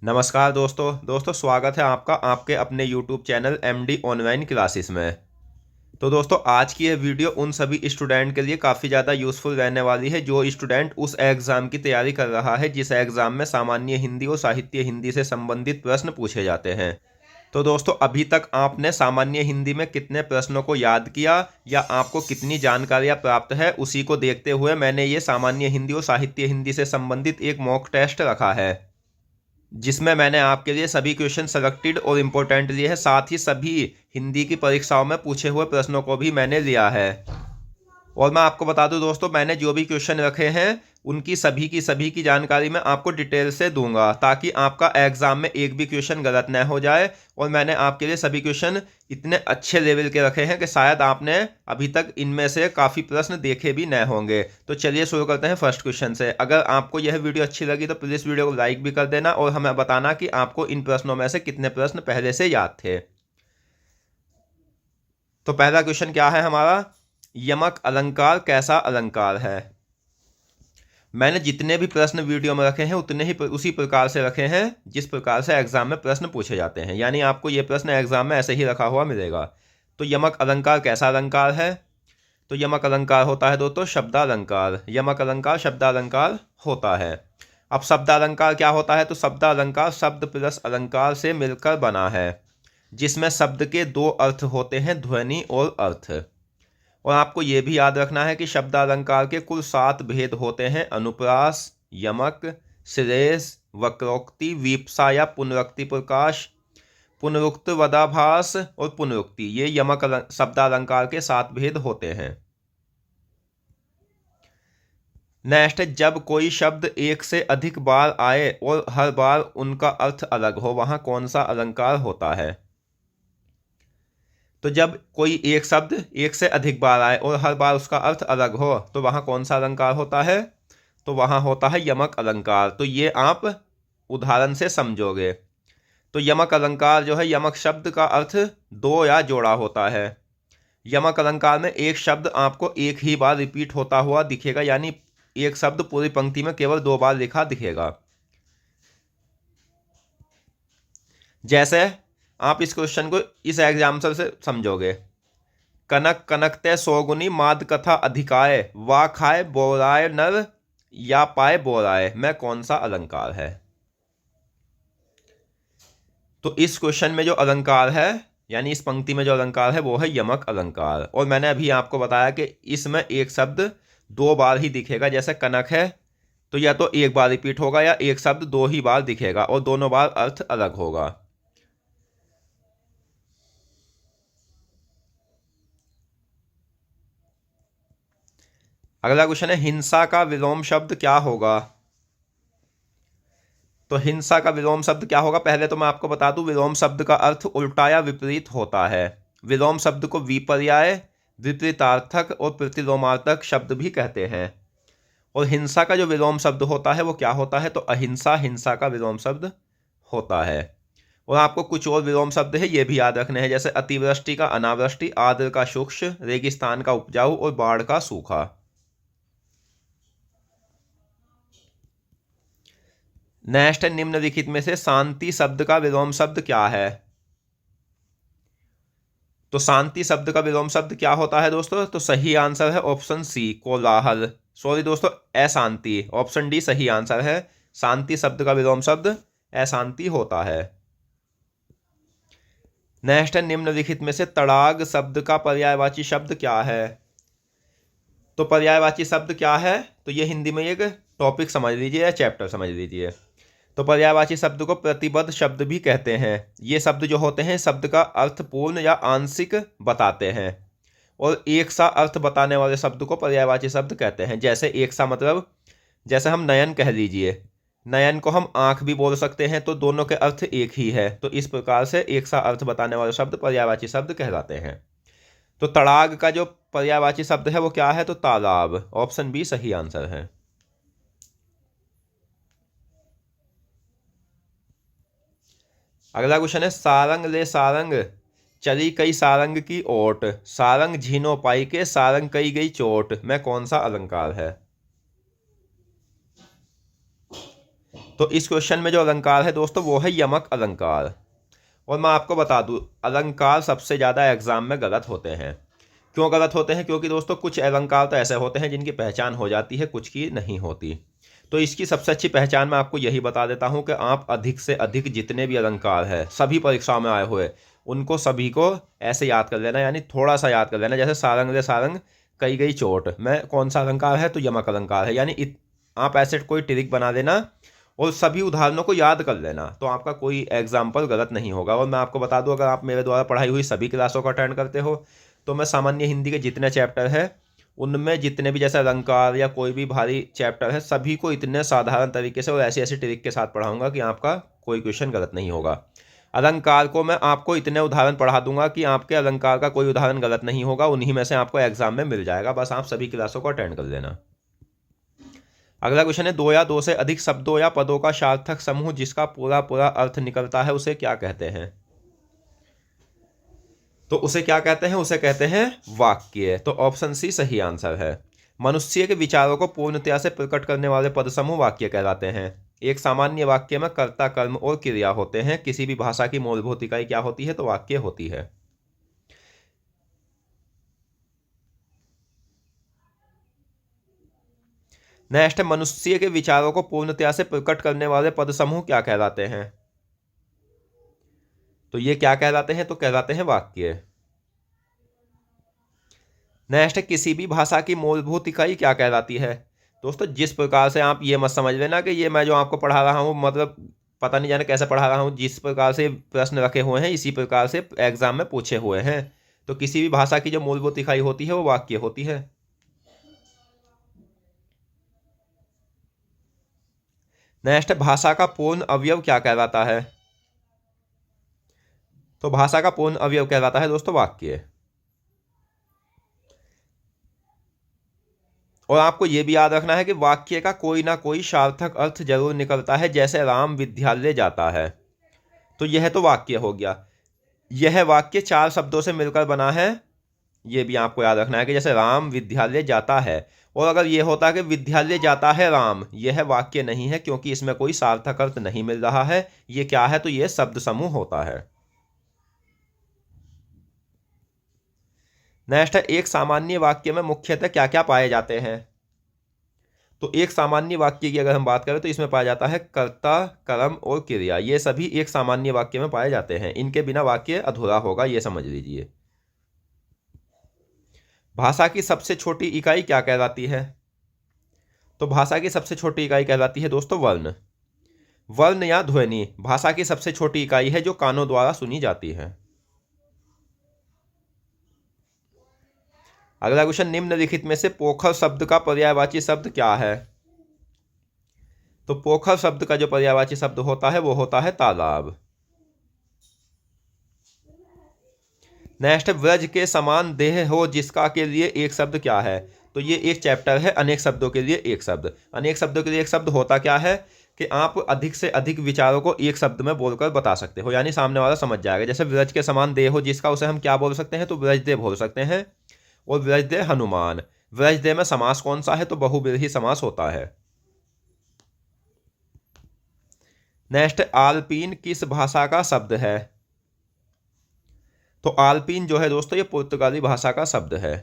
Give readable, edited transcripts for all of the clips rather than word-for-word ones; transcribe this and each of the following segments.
नमस्कार दोस्तों स्वागत है आपका आपके अपने YouTube channel MD online classes में। तो दोस्तों आज की यह वीडियो उन सभी स्टूडेंट के लिए काफ़ी ज़्यादा यूज़फुल रहने वाली है जो स्टूडेंट उस एग्ज़ाम की तैयारी कर रहा है जिस एग्ज़ाम में सामान्य हिंदी और साहित्य हिंदी से संबंधित प्रश्न पूछे जाते हैं। तो दोस्तों अभी तक आपने सामान्य हिंदी में कितने प्रश्नों को याद किया या आपको कितनी जानकारियाँ प्राप्त है, उसी को देखते हुए मैंने ये सामान्य हिंदी और साहित्य हिंदी से संबंधित एक मॉक टेस्ट रखा है जिसमें मैंने आपके लिए सभी क्वेश्चन सेलेक्टेड और इम्पोर्टेंट लिए हैं। साथ ही सभी हिंदी की परीक्षाओं में पूछे हुए प्रश्नों को भी मैंने लिया है। और मैं आपको बता दूं दोस्तों, मैंने जो भी क्वेश्चन रखे हैं उनकी सभी की जानकारी मैं आपको डिटेल से दूंगा ताकि आपका एग्जाम में एक भी क्वेश्चन गलत न हो जाए। और मैंने आपके लिए सभी क्वेश्चन इतने अच्छे लेवल के रखे हैं कि शायद आपने अभी तक इनमें से काफ़ी प्रश्न देखे भी न होंगे। तो चलिए शुरू करते हैं फर्स्ट क्वेश्चन से। अगर आपको यह वीडियो अच्छी लगी तो प्लीज़ वीडियो को लाइक भी कर देना और हमें बताना कि आपको इन प्रश्नों में से कितने प्रश्न पहले से याद थे। तो पहला क्वेश्चन क्या है हमारा, यमक अलंकार कैसा अलंकार है। मैंने जितने भी प्रश्न वीडियो में रखे हैं उतने ही उसी प्रकार से रखे हैं जिस प्रकार से एग्जाम में प्रश्न पूछे जाते हैं, यानी आपको ये प्रश्न एग्जाम में ऐसे ही रखा हुआ मिलेगा। तो यमक अलंकार कैसा अलंकार है। तो यमक अलंकार होता है दोस्तों शब्दालंकार। यमक अलंकार शब्दालंकार होता है। अब शब्दालंकार क्या होता है, तो शब्दालंकार शब्द प्लस अलंकार से मिलकर बना है जिसमें शब्द के दो अर्थ होते हैं, ध्वनि और अर्थ। और आपको यह भी याद रखना है कि शब्दालंकार के कुल 7 भेद होते हैं, अनुप्रास, यमक, श्रेष, वक्रोक्ति, वीप्सा या पुनरुक्ति प्रकाश, पुनरुक्त वदाभास और पुनरुक्ति। ये यमक शब्दालंकार के 7 भेद होते हैं। नेक्स्ट, जब कोई शब्द एक से अधिक बार आए और हर बार उनका अर्थ अलग हो वहां कौन सा अलंकार होता है। तो जब कोई एक शब्द एक से अधिक बार आए और हर बार उसका अर्थ अलग हो तो वहां कौन सा अलंकार होता है, तो वहां होता है यमक अलंकार। तो ये आप उदाहरण से समझोगे। तो यमक अलंकार जो है, यमक शब्द का अर्थ दो या जोड़ा होता है। यमक अलंकार में एक शब्द आपको एक ही बार रिपीट होता हुआ दिखेगा, यानी एक शब्द पूरी पंक्ति में केवल 2 बार लिखा दिखेगा। जैसे आप इस क्वेश्चन को इस एग्जाम्पल से समझोगे, कनक कनकते सौगुनी माद कथा अधिकाय, वा खाए बोराय नर या पाए बोराय में कौन सा अलंकार है। तो इस क्वेश्चन में जो अलंकार है, यानी इस पंक्ति में जो अलंकार है वो है यमक अलंकार। और मैंने अभी आपको बताया कि इसमें एक शब्द 2 बार ही दिखेगा। जैसे कनक है तो या तो एक बार रिपीट होगा या एक शब्द 2 ही बार दिखेगा और दोनों बार अर्थ अलग होगा। अगला क्वेश्चन है, हिंसा का विलोम शब्द क्या होगा। तो हिंसा का विलोम शब्द क्या होगा, पहले तो मैं आपको बता दूं विलोम शब्द का अर्थ उल्टा या विपरीत होता है। विलोम शब्द को विपर्याय, विपरीतार्थक और प्रतिलोमार्थक शब्द भी कहते हैं। और हिंसा का जो विलोम शब्द होता है वो क्या होता है, तो अहिंसा हिंसा का विलोम शब्द होता है। और आपको कुछ और विलोम शब्द है ये भी याद रखने हैं, जैसे अतिवृष्टि का अनावृष्टि, आर्द्र का शुष्क, रेगिस्तान का उपजाऊ और बाढ़ का सूखा। नेक्स्ट, निम्नलिखित में से शांति शब्द का विलोम शब्द क्या है। तो शांति शब्द का विलोम शब्द क्या होता है दोस्तों, तो सही आंसर है ऑप्शन सी, कोलाहल। सॉरी दोस्तों, अशांति। ऑप्शन डी सही आंसर है। शांति शब्द का विलोम शब्द अशांति होता है। नेक्स्ट है, निम्नलिखित में से तड़ाग शब्द का पर्यायवाची शब्द क्या है। तो पर्यायवाची शब्द क्या है, तो ये हिंदी में एक टॉपिक समझ लीजिए या चैप्टर समझ लीजिए। तो पर्यायवाची शब्द को प्रतिबद्ध शब्द भी कहते हैं। ये शब्द जो होते हैं शब्द का अर्थ पूर्ण या आंशिक बताते हैं। और एक सा अर्थ बताने वाले शब्द को पर्यायवाची शब्द कहते हैं। जैसे एक सा मतलब, जैसे हम नयन कह लीजिए, नयन को हम आंख भी बोल सकते हैं, तो दोनों के अर्थ एक ही है। तो इस प्रकार से एक सा अर्थ बताने वाले शब्द पर्यायवाची शब्द कहलाते हैं। तो तड़ाग का जो पर्यायवाची शब्द है वो क्या है, तो तालाब। ऑप्शन बी सही आंसर है। अगला क्वेश्चन है, सारंग ले सारंग चली कई सारंग की ओट, सारंग झीनो पाई के सारंग कई गई चोट में कौन सा अलंकार है। तो इस क्वेश्चन में जो अलंकार है दोस्तों वो है यमक अलंकार। और मैं आपको बता दूं, अलंकार सबसे ज़्यादा एग्जाम में गलत होते हैं। क्यों गलत होते हैं? क्योंकि दोस्तों कुछ अलंकार तो ऐसे होते हैं जिनकी पहचान हो जाती है, कुछ की नहीं होती। तो इसकी सबसे अच्छी पहचान मैं आपको यही बता देता हूं कि आप अधिक से अधिक जितने भी अलंकार है सभी परीक्षाओं में आए हुए, उनको सभी को ऐसे याद कर लेना, यानी थोड़ा सा याद कर लेना। जैसे सारंग रे सारंग कई गई चोट में कौन सा अलंकार है? तो यमक अलंकार है। यानी आप ऐसे कोई ट्रिक बना देना और सभी उदाहरणों को याद कर लेना, तो आपका कोई एग्जाम्पल गलत नहीं होगा। और मैं आपको बता दूं, अगर आप मेरे द्वारा पढ़ाई हुई सभी क्लासों को अटेंड करते हो तो मैं सामान्य हिंदी के जितने चैप्टर है उनमें जितने भी जैसे अलंकार या कोई भी भारी चैप्टर है सभी को इतने साधारण तरीके से और ऐसी ऐसी ट्रिक के साथ पढ़ाऊंगा कि आपका कोई क्वेश्चन गलत नहीं होगा। अलंकार को मैं आपको इतने उदाहरण पढ़ा दूंगा कि आपके अलंकार का कोई उदाहरण गलत नहीं होगा, उन्हीं में से आपको एग्जाम में मिल जाएगा। बस आप सभी क्लासों को अटेंड कर लेना। अगला क्वेश्चन है, दो या दो से अधिक शब्दों या पदों का सार्थक समूह जिसका पूरा पूरा अर्थ निकलता है उसे क्या कहते हैं? तो उसे क्या कहते हैं? उसे कहते हैं वाक्य। तो ऑप्शन सी सही आंसर है। मनुष्य के विचारों को पूर्णतया से प्रकट करने वाले पद समूह वाक्य कहलाते हैं। एक सामान्य वाक्य में कर्ता, कर्म और क्रिया होते हैं। किसी भी भाषा की मूलभूत इकाई क्या होती है? तो वाक्य होती है। नेक्स्ट है, मनुष्य के विचारों को पूर्णतया से प्रकट करने वाले पद समूह क्या कहलाते हैं? तो ये क्या कहलाते हैं? तो कहलाते हैं वाक्य। नेक्स्ट है, किसी भी भाषा की मूलभूत इकाई क्या कहलाती है? दोस्तों जिस प्रकार से आप ये मत समझ लेना कि ये मैं जो आपको पढ़ा रहा हूँ मतलब पता नहीं जाने कैसे पढ़ा रहा हूँ, जिस प्रकार से प्रश्न रखे हुए हैं इसी प्रकार से एग्जाम में पूछे हुए हैं। तो किसी भी भाषा की जो मूलभूत इकाई होती है वो वाक्य होती है। नेक्स्ट, भाषा का पूर्ण अवयव क्या कहलाता है? तो भाषा का पूर्ण अवयव कहलाता है दोस्तों वाक्य। और आपको यह भी याद रखना है कि वाक्य का कोई ना कोई सार्थक अर्थ जरूर निकलता है। जैसे राम विद्यालय जाता है, तो यह तो वाक्य हो गया। यह वाक्य चार शब्दों से मिलकर बना है। यह भी आपको याद रखना है कि जैसे राम विद्यालय जाता है, और अगर यह होता कि विद्यालय जाता है राम, यह वाक्य नहीं है क्योंकि इसमें कोई सार्थक अर्थ नहीं मिल रहा है। यह क्या है? तो यह शब्द समूह होता है। नेक्स्ट है, एक सामान्य वाक्य में मुख्यतः क्या क्या पाए जाते हैं? तो एक सामान्य वाक्य की अगर हम बात करें तो इसमें पाया जाता है कर्ता, कर्म और क्रिया। ये सभी एक सामान्य वाक्य में पाए जाते हैं। इनके बिना वाक्य अधूरा होगा, ये समझ लीजिए। भाषा की सबसे छोटी इकाई क्या कहलाती है? तो भाषा की सबसे छोटी इकाई कहलाती है दोस्तों वर्ण। वर्ण या ध्वनि भाषा की सबसे छोटी इकाई है जो कानों द्वारा सुनी जाती है। अगला क्वेश्चन, निम्नलिखित में से पोखर शब्द का पर्यायवाची शब्द क्या है? तो पोखर शब्द का जो पर्यायवाची शब्द होता है वो होता है तालाब। नेक्स्ट, व्रज के समान देह हो जिसका के लिए एक शब्द क्या है? तो ये एक चैप्टर है अनेक शब्दों के लिए एक शब्द। अनेक शब्दों के लिए एक शब्द होता क्या है कि आप अधिक से अधिक विचारों को एक शब्द में बोलकर बता सकते हो, यानी सामने वाला समझ जाएगा। जैसे व्रज के समान देह हो जिसका, उसे हम क्या बोल सकते हैं? तो व्रजदेह बोल सकते हैं। और व्रजदेह हनुमान। व्रजदेह में समास कौन सा है? तो बहुव्रीहि समास होता है। नेक्स्ट, आल्पीन किस भाषा का शब्द है? तो आल्पीन जो है दोस्तों ये पुर्तगाली भाषा का शब्द है।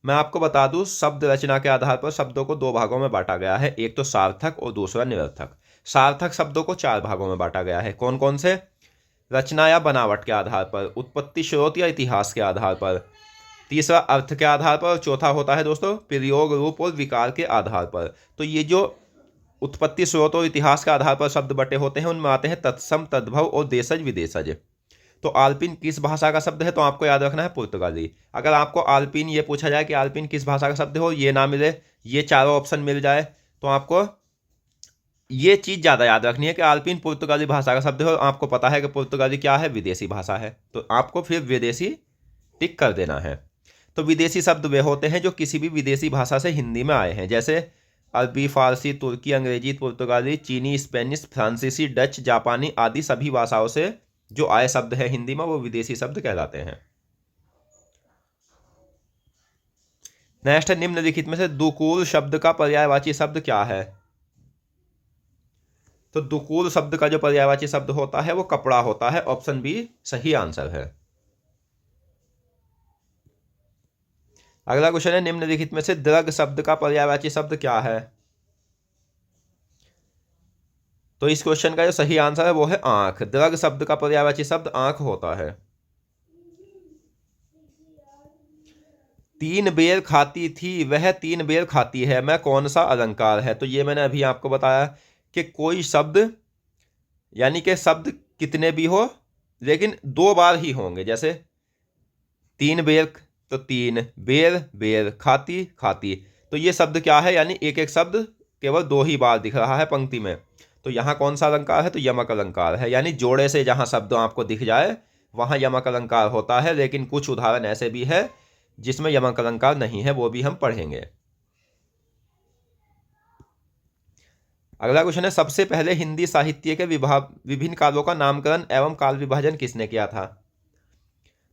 मैं आपको बता दूं, शब्द रचना के आधार पर शब्दों को दो भागों में बांटा गया है, एक तो सार्थक और दूसरा निरर्थक। सार्थक शब्दों को चार भागों में बांटा गया है। कौन कौन से? रचना या बनावट के आधार पर, उत्पत्ति स्रोत या इतिहास के आधार पर, तीसरा अर्थ के आधार पर, और चौथा होता है दोस्तों प्रयोग, रूप और विकार के आधार पर। तो ये जो उत्पत्ति स्रोत और इतिहास के आधार पर शब्द बटे होते हैं उनमें आते हैं तत्सम, तद्भव और देशज विदेशज। तो आल्पिन किस भाषा का शब्द है? तो आपको याद रखना है पुर्तगाली। अगर आपको आल्पिन ये पूछा जाए कि आल्पिन किस भाषा का शब्द हो, ये ना मिले, ये चारों ऑप्शन मिल जाए, तो आपको ये चीज़ ज़्यादा याद रखनी है कि आल्पिन पुर्तगाली भाषा का शब्द है। और आपको पता है कि पुर्तगाली क्या है? विदेशी भाषा है। तो आपको फिर विदेशी टिक कर देना है। तो विदेशी शब्द वे होते हैं जो किसी भी विदेशी भाषा से हिंदी में आए हैं। जैसे अरबी, फारसी, तुर्की, अंग्रेजी, पुर्तगाली, चीनी, स्पेनिश, फ्रांसीसी, डच, जापानी आदि सभी भाषाओं से जो आए शब्द है हिंदी में वो विदेशी शब्द कहलाते हैं। नेक्स्ट है, निम्नलिखित में से दुकूल शब्द का पर्यायवाची शब्द क्या है? तो दुकूल शब्द का जो पर्यायवाची शब्द होता है वो कपड़ा होता है। ऑप्शन बी सही आंसर है। अगला क्वेश्चन है, निम्नलिखित में से दृग शब्द का पर्यायवाची शब्द क्या है? तो इस क्वेश्चन का जो सही आंसर है वो है आंख। दृग शब्द का पर्यायवाची शब्द आंख होता है। तीन बेर खाती थी वह तीन बेर खाती है, मैं कौन सा अलंकार है? तो ये मैंने अभी आपको बताया कि कोई शब्द, यानी कि शब्द कितने भी हो लेकिन दो बार ही होंगे। जैसे तीन बेर, तो तीन बेर बेर, खाती खाती, तो ये शब्द क्या है? यानी एक एक शब्द केवल दो ही बार दिख रहा है पंक्ति में। तो यहाँ कौन सा अलंकार है? तो यमक अलंकार है। यानी जोड़े से जहाँ शब्द आपको दिख जाए वहाँ यमक अलंकार होता है। लेकिन कुछ उदाहरण ऐसे भी है जिसमें यमक अलंकार नहीं है, वो भी हम पढ़ेंगे। अगला क्वेश्चन है, सबसे पहले हिंदी साहित्य के विभिन्न कालों का नामकरण एवं काल विभाजन किसने किया था?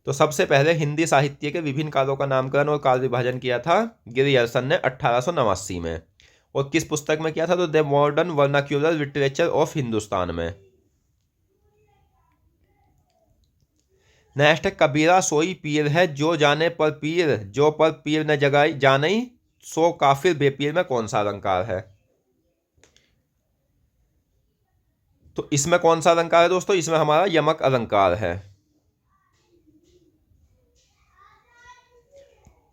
तो सबसे पहले हिंदी साहित्य के विभिन्न कालों का नामकरण और काल विभाजन किया था गिरियर्सन ने 1889 में। और किस पुस्तक में किया था? तो the modern vernacular literature of Hindustan में। नेक्स्ट है, कबीरा सोई पीर है जो जाने पर पीर, जो पर पीर न जगाई जानई सो काफिर बेपीर, में कौन सा अलंकार है? तो इसमें कौन सा अलंकार है दोस्तों? इसमें हमारा यमक अलंकार है।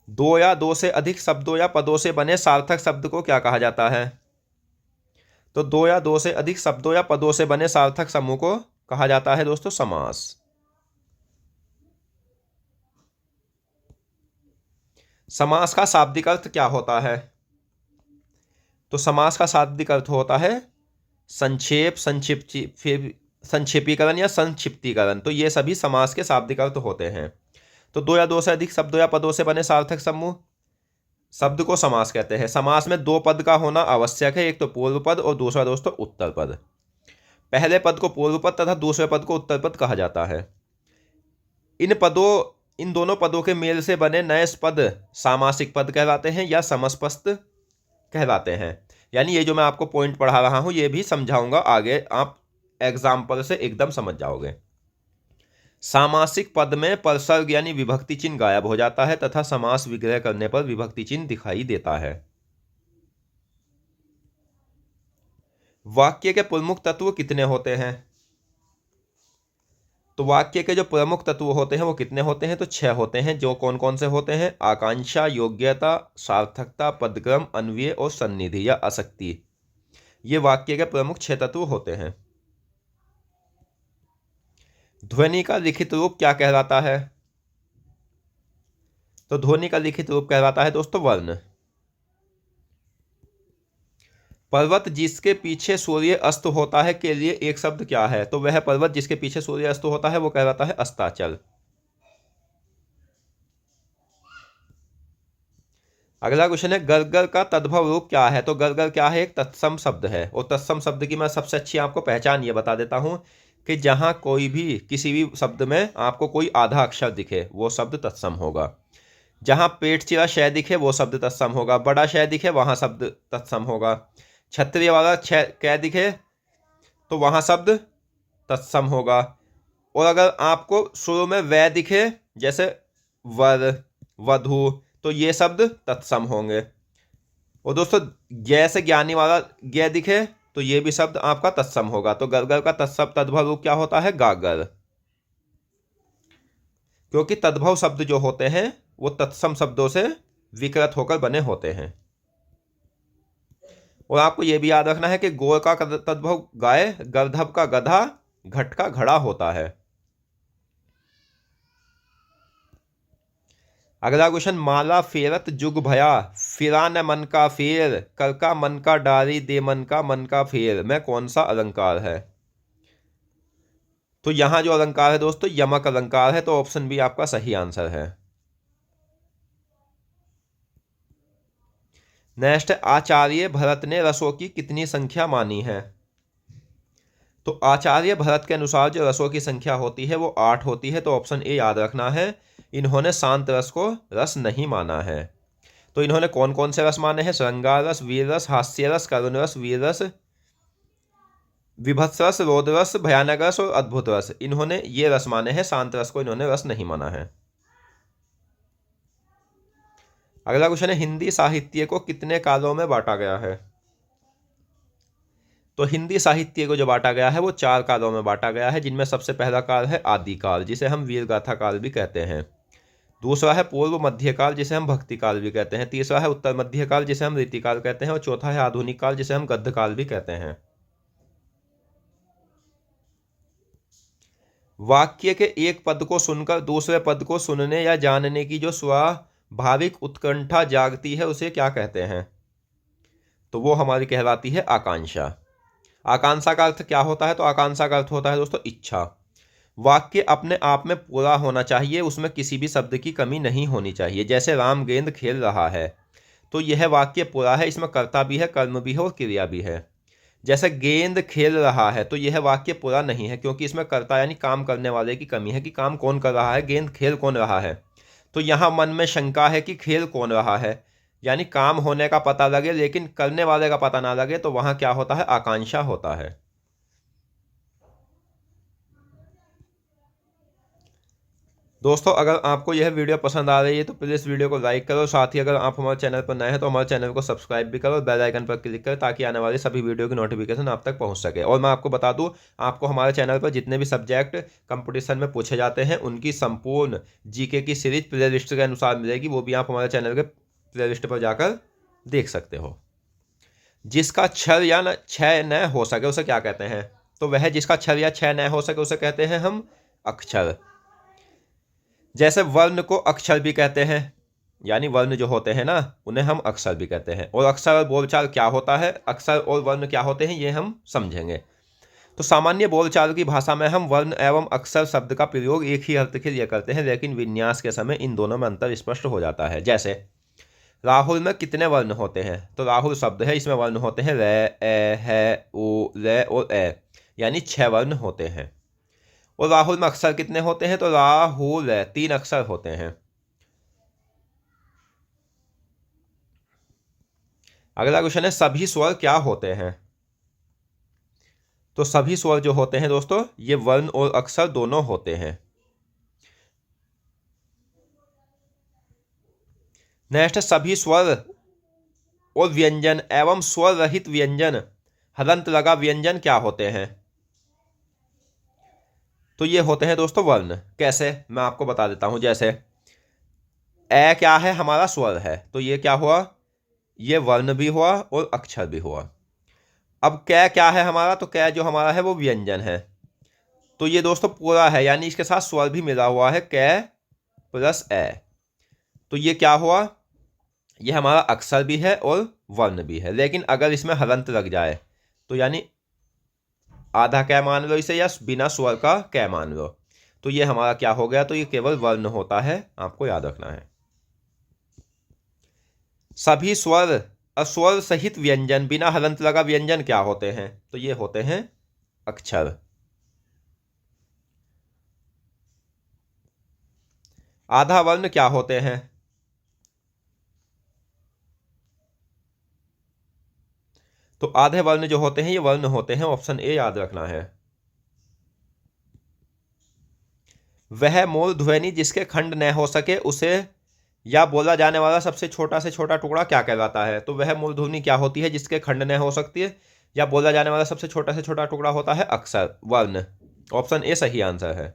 दो या दो से अधिक शब्दों या पदों से बने सार्थक शब्द को क्या कहा जाता है? तो दो या दो से अधिक शब्दों या पदों से बने सार्थक समूह को कहा जाता है दोस्तों समास। समास का शाब्दिक अर्थ क्या होता है? तो समास का शाब्दिक अर्थ होता है संक्षेप, संक्षेपीकरण या संक्षिप्तीकरण। तो ये सभी समास के शाब्दिक अर्थ होते हैं। तो दो या दो से अधिक शब्दों या पदों से बने सार्थक समूह शब्द को समास कहते हैं। समास में दो पद का होना आवश्यक है, एक तो पूर्व पद और दूसरा दोस्तों उत्तर पद। पहले पद को पूर्व पद तथा दूसरे पद को उत्तर पद कहा जाता है। इन दोनों पदों के मेल से बने नए पद सामासिक पद कहलाते हैं या समस्पस्त कहलाते हैं। यानी ये जो मैं आपको पॉइंट पढ़ा रहा हूं ये भी समझाऊंगा आगे, आप एग्जाम्पल से एकदम समझ जाओगे। सामासिक पद में परसर्ग यानी विभक्ति चिन्ह गायब हो जाता है तथा समास विग्रह करने पर विभक्ति चिन्ह दिखाई देता है। वाक्य के प्रमुख तत्व कितने होते हैं? तो वाक्य के जो प्रमुख तत्व होते हैं वो कितने होते हैं? तो 6 होते हैं। जो कौन कौन से होते हैं? आकांक्षा, योग्यता, सार्थकता, पदक्रम, अन्वय और सन्निधि या आसक्ति। ये वाक्य के प्रमुख 6 तत्व होते हैं। ध्वनि का लिखित रूप क्या कहलाता है? तो ध्वनि का लिखित रूप कहलाता है दोस्तों वर्ण। पर्वत जिसके पीछे सूर्य अस्त होता है के लिए एक शब्द क्या है? तो वह पर्वत जिसके पीछे सूर्य अस्त होता है वो कहलाता है अस्ताचल। अगला क्वेश्चन है, गरगर का तद्भव रूप क्या है? तो गरगर क्या है? एक तत्सम शब्द है। और तत्सम शब्द की मैं सबसे अच्छी आपको पहचान ये बता देता हूं कि जहां कोई भी किसी भी शब्द में आपको कोई आधा अक्षर दिखे वो शब्द तत्सम होगा। जहां पेट चिरा शय दिखे वो शब्द तत्सम होगा। बड़ा शय दिखे वहां शब्द तत्सम होगा। क्षत्रिय वाला कै दिखे तो वहां शब्द तत्सम होगा। और अगर आपको शुरू में वै दिखे जैसे वर, वधु, तो ये शब्द तत्सम होंगे। और दोस्तों ज्ञ से ज्ञानी वाला ज्ञ दिखे तो ये भी शब्द आपका तत्सम होगा। तो गरगर का तत्सम तद्भव रूप क्या होता है? गागर। क्योंकि तद्भव शब्द जो होते हैं वो तत्सम शब्दों से विकृत होकर बने होते हैं। और आपको यह भी याद रखना है कि गो का तद्भव गाय, गर्धव का गधा, घट का घड़ा होता है। अगला क्वेश्चन, माला फेरत जुग भया फिरा न मन का फेर, कर का मन का डारी दे मन का फेर, में कौन सा अलंकार है? तो यहां जो अलंकार है दोस्तों यमक अलंकार है। तो ऑप्शन बी आपका सही आंसर है। नेक्स्ट, आचार्य भरत ने रसों की कितनी संख्या मानी है? तो आचार्य भरत के अनुसार जो रसों की संख्या होती है वो 8 होती है। तो ऑप्शन ए याद रखना है। इन्होंने शांत रस को रस नहीं माना है। तो इन्होंने कौन कौन से रस माने हैं? श्रृंगार रस, वीर रस, हास्य रस, करुण रस, वीर रस, विभत्स रस, रोद रस, भयानक रस और अद्भुत रस, इन्होंने ये रस माने हैं, शांत रस को इन्होंने रस नहीं माना है। अगला क्वेश्चन है, हिंदी साहित्य को कितने कालों में बांटा गया है? तो हिंदी साहित्य को जो बांटा गया है वो 4 कालों में बांटा गया है, जिनमें सबसे पहला काल है आदिकाल, जिसे हम वीरगाथा काल भी कहते हैं। दूसरा है पूर्व मध्यकाल, जिसे हम भक्ति काल भी कहते हैं। तीसरा है उत्तर मध्यकाल, जिसे हम रीतिकाल कहते हैं। और चौथा है आधुनिक काल, जिसे हम गद्य काल भी कहते हैं। वाक्य के एक पद को सुनकर दूसरे पद को सुनने या जानने की जो स्वाभाविक उत्कंठा जागती है उसे क्या कहते हैं? तो वो हमारी कहलाती है आकांक्षा। आकांक्षा का अर्थ क्या होता है? तो आकांक्षा का अर्थ होता है दोस्तों इच्छा। वाक्य अपने आप में पूरा होना चाहिए, उसमें किसी भी शब्द की कमी नहीं होनी चाहिए। जैसे राम गेंद खेल रहा है, तो यह वाक्य पूरा है, इसमें कर्ता भी है, कर्म भी है और क्रिया भी है। जैसे गेंद खेल रहा है, तो यह वाक्य पूरा नहीं है, क्योंकि इसमें कर्ता यानी काम करने वाले की कमी है कि काम कौन कर रहा है, गेंद खेल कौन रहा है। तो यहाँ मन में शंका है कि खेल कौन रहा है, यानी काम होने का पता लगे लेकिन करने वाले का पता ना लगे, तो वहाँ क्या होता है? आकांक्षा होता है। दोस्तों, अगर आपको यह वीडियो पसंद आ रही है तो प्लीज़ वीडियो को लाइक करो। साथ ही अगर आप हमारे चैनल पर नए हैं तो हमारे चैनल को सब्सक्राइब भी करो और बेल आइकन पर क्लिक करें, ताकि आने वाली सभी वीडियो की नोटिफिकेशन आप तक पहुंच सके। और मैं आपको बता दूं, आपको हमारे चैनल पर जितने भी सब्जेक्ट कंपटीशन में पूछे जाते हैं उनकी संपूर्ण जीके की सीरीज प्ले लिस्ट के अनुसार मिलेगी, वो भी आप हमारे चैनल के प्ले लिस्ट पर जाकर देख सकते हो। जिसका क्षर या क्षय न हो सके उसे क्या कहते हैं? तो वह जिसका क्षर या क्षय न हो सके उसे कहते हैं हम अक्षर। जैसे वर्ण को अक्षर भी कहते हैं, यानी वर्ण जो होते हैं ना उन्हें हम अक्षर भी कहते हैं। और अक्षर और बोलचाल क्या होता है, अक्षर और वर्ण क्या होते हैं, ये हम समझेंगे। तो सामान्य बोलचाल की भाषा में हम वर्ण एवं अक्षर शब्द का प्रयोग एक ही अर्थ के लिए करते हैं, लेकिन विन्यास के समय इन दोनों में अंतर स्पष्ट हो जाता है। जैसे राहुल में कितने वर्ण होते हैं? तो राहुल शब्द है, इसमें वर्ण होते हैं रे, ए, है, उ, रे और ए, यानी 6 वर्ण होते हैं। और राहुल में अक्षर कितने होते हैं? तो राहुल 3 अक्षर होते हैं। अगला क्वेश्चन है, सभी स्वर क्या होते हैं? तो सभी स्वर जो होते हैं दोस्तों, ये वर्ण और अक्षर दोनों होते हैं। नेक्स्ट, सभी स्वर और व्यंजन एवं स्वर रहित व्यंजन हलंत लगा व्यंजन क्या होते हैं? तो ये होते हैं दोस्तों वर्ण। कैसे, मैं आपको बता देता हूं। जैसे ए क्या है? हमारा स्वर है, तो ये क्या हुआ? ये वर्ण भी हुआ और अक्षर भी हुआ। अब कै क्या है हमारा? तो कै जो हमारा है वो व्यंजन है, तो ये दोस्तों पूरा है, यानी इसके साथ स्वर भी मिला हुआ है, कै प्लस ए। तो ये क्या हुआ? ये हमारा अक्षर भी है और वर्ण भी है। लेकिन अगर इसमें हलंत लग जाए तो यानी आधा कै मान लो इसे, या बिना स्वर का कै मान लो, तो ये हमारा क्या हो गया? तो ये केवल वर्ण होता है, आपको याद रखना है। सभी स्वर अस्वर सहित व्यंजन बिना हलंत लगा व्यंजन क्या होते हैं? तो ये होते हैं अक्षर। आधा वर्ण क्या होते हैं? तो आधे वर्ण जो होते हैं ये वर्ण होते हैं, ऑप्शन ए याद रखना है। वह मूल ध्वनि जिसके खंड न हो सके उसे या बोला जाने वाला सबसे छोटा से छोटा टुकड़ा क्या कहलाता है? तो वह मूल ध्वनि क्या होती है जिसके खंड न हो सकती है या बोला जाने वाला सबसे छोटा से छोटा टुकड़ा होता है? अक्षर, वर्ण। ऑप्शन ए सही आंसर है।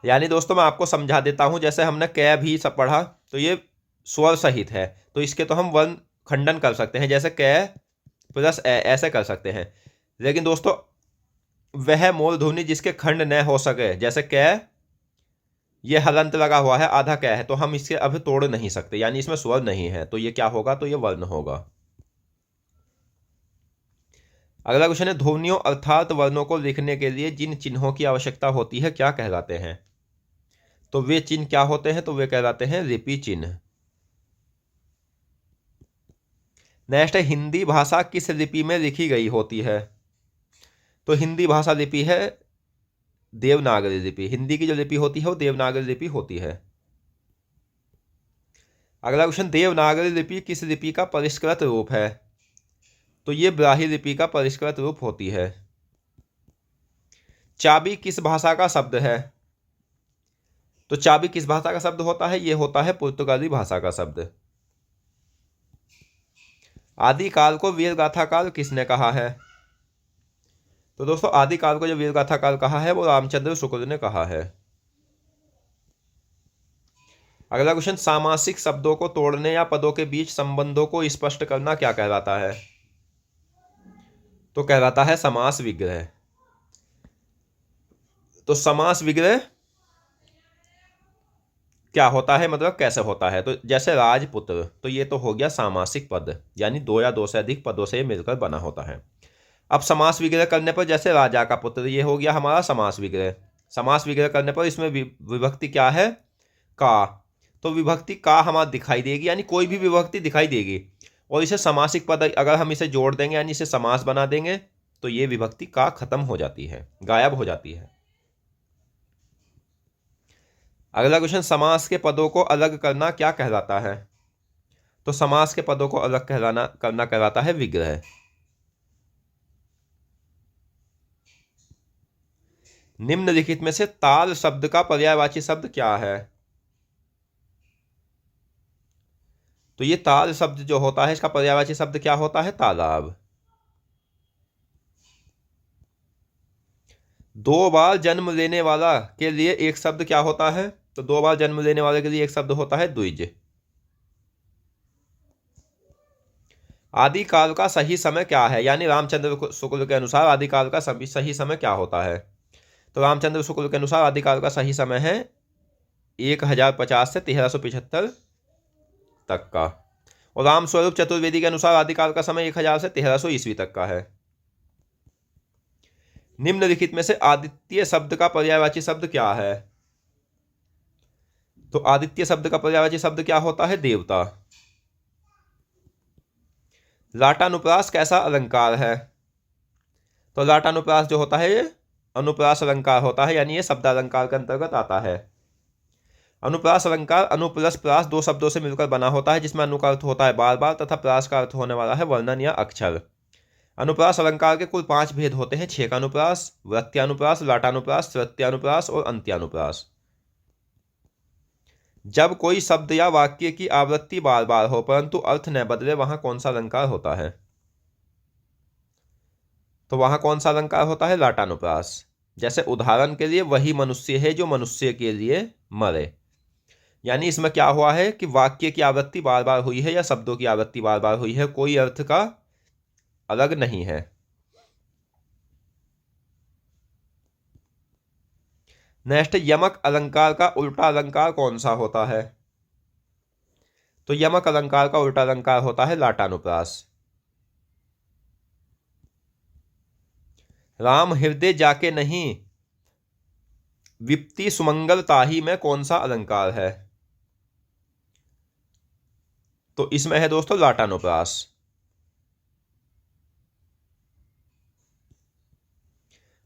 यानी दोस्तों मैं आपको समझा देता हूं, जैसे हमने कै भी सब पढ़ा, तो ये स्वर सहित है, तो इसके तो हम वर्ण खंडन कर सकते हैं, जैसे कै प्लस ए, ऐसे कर सकते हैं। लेकिन दोस्तों वह मूल ध्वनि जिसके खंड न हो सके, जैसे कै ये हलंत लगा हुआ है, आधा कै है, तो हम इसके अभी तोड़ नहीं सकते, यानी इसमें स्वर नहीं है, तो ये क्या होगा? तो ये वर्ण होगा। अगला क्वेश्चन है, ध्वनियों अर्थात वर्णों को लिखने के लिए जिन चिन्हों की आवश्यकता होती है क्या कहलाते हैं? तो वे चिन्ह क्या होते हैं? तो वे कहलाते हैं लिपि चिन्ह। नेक्स्ट है, हिंदी भाषा किस लिपि में लिखी गई होती है? तो हिंदी भाषा लिपि है देवनागरी लिपि। हिंदी की जो लिपि होती है वो देवनागरी लिपि होती है। अगला क्वेश्चन, देवनागरी लिपि किस लिपि का परिष्कृत रूप है? तो ये ब्राह्मी लिपि का परिष्कृत रूप होती है। चाबी किस भाषा का शब्द है? तो चाबी किस भाषा का शब्द होता है? ये होता है पुर्तगाली भाषा का शब्द। आदिकाल को वीर गाथा काल किसने कहा है? तो दोस्तों आदिकाल को जो वीर गाथा काल कहा है वो रामचंद्र शुक्ल ने कहा है। अगला क्वेश्चन, सामासिक शब्दों को तोड़ने या पदों के बीच संबंधों को स्पष्ट करना क्या कहलाता है? तो कहलाता है समास विग्रह। तो समास विग्रह क्या होता है, मतलब कैसे होता है? तो जैसे राजपुत्र, तो ये तो हो गया सामासिक पद, यानी दो या दो से अधिक पदों से मिलकर बना होता है। अब समास विग्रह करने पर जैसे राजा का पुत्र, ये हो गया हमारा समास विग्रह। समास विग्रह करने पर इसमें विभक्ति क्या है? का। तो विभक्ति का हमारा दिखाई देगी, यानी कोई भी विभक्ति दिखाई देगी, और इसे समासिक पद अगर हम इसे जोड़ देंगे यानी इसे समास बना देंगे तो ये विभक्ति का खत्म हो जाती है, गायब हो जाती है। अगला क्वेश्चन, समास के पदों को अलग करना क्या कहलाता है? तो समास के पदों को अलग करना कहलाता है विग्रह। निम्नलिखित में से ताल शब्द का पर्यायवाची शब्द क्या है? तो ये ताल शब्द जो होता है इसका पर्यायवाची शब्द क्या होता है? तालाब। दो बार जन्म लेने वाला के लिए एक शब्द क्या होता है? तो दो बार जन्म लेने वाले के लिए एक शब्द होता है द्विज। आदिकाल का सही समय क्या है? यानी रामचंद्र शुक्ल के अनुसार आदिकाल का सही समय क्या होता है? तो रामचंद्र शुक्ल के अनुसार आदिकाल का सही समय है 1050 से 1375 तक का, और रामस्वरूप चतुर्वेदी के अनुसार आदिकाल का समय 1000 से 1300 ईस्वी तक का है। निम्नलिखित में से आदित्य शब्द का पर्यायवाची शब्द क्या है? तो आदित्य शब्द का पर्यायवाची शब्द क्या होता है? देवता। लाटानुप्रास कैसा अलंकार है? तो लाटानुप्रास जो होता है ये अनुप्रास अलंकार होता है, यानी ये शब्द अलंकार के अंतर्गत आता है। अनुप्रास अलंकार अनु प्लस प्रास दो शब्दों से मिलकर बना होता है, जिसमें अनु का अर्थ होता है बार बार तथा प्रास का अर्थ होने वाला है वर्णन या अक्षर। अनुप्रास अलंकार के कुल 5 भेद होते हैं: छेकानुप्रास, वृत्त्यानुप्रास, लाटानुप्रास, तृतीयानुप्रास और अंत्यानुप्रास। जब कोई शब्द या वाक्य की आवृत्ति बार बार हो परंतु अर्थ न बदले, वहां कौन सा अलंकार होता है? तो वहां कौन सा अलंकार होता है? लाटानुप्रास। जैसे उदाहरण के लिए, वही मनुष्य है जो मनुष्य के लिए मरे। यानी इसमें क्या हुआ है कि वाक्य की आवृत्ति बार बार हुई है या शब्दों की आवृत्ति बार बार हुई है, कोई अर्थ का अलग नहीं है। नेक्स्ट, यमक अलंकार का उल्टा अलंकार कौन सा होता है? तो यमक अलंकार का उल्टा अलंकार होता है लाटानुप्रास। राम हृदय जाके नहीं विप्ति सुमंगल ताही में कौन सा अलंकार है? तो इसमें है दोस्तों लाटानुप्रास।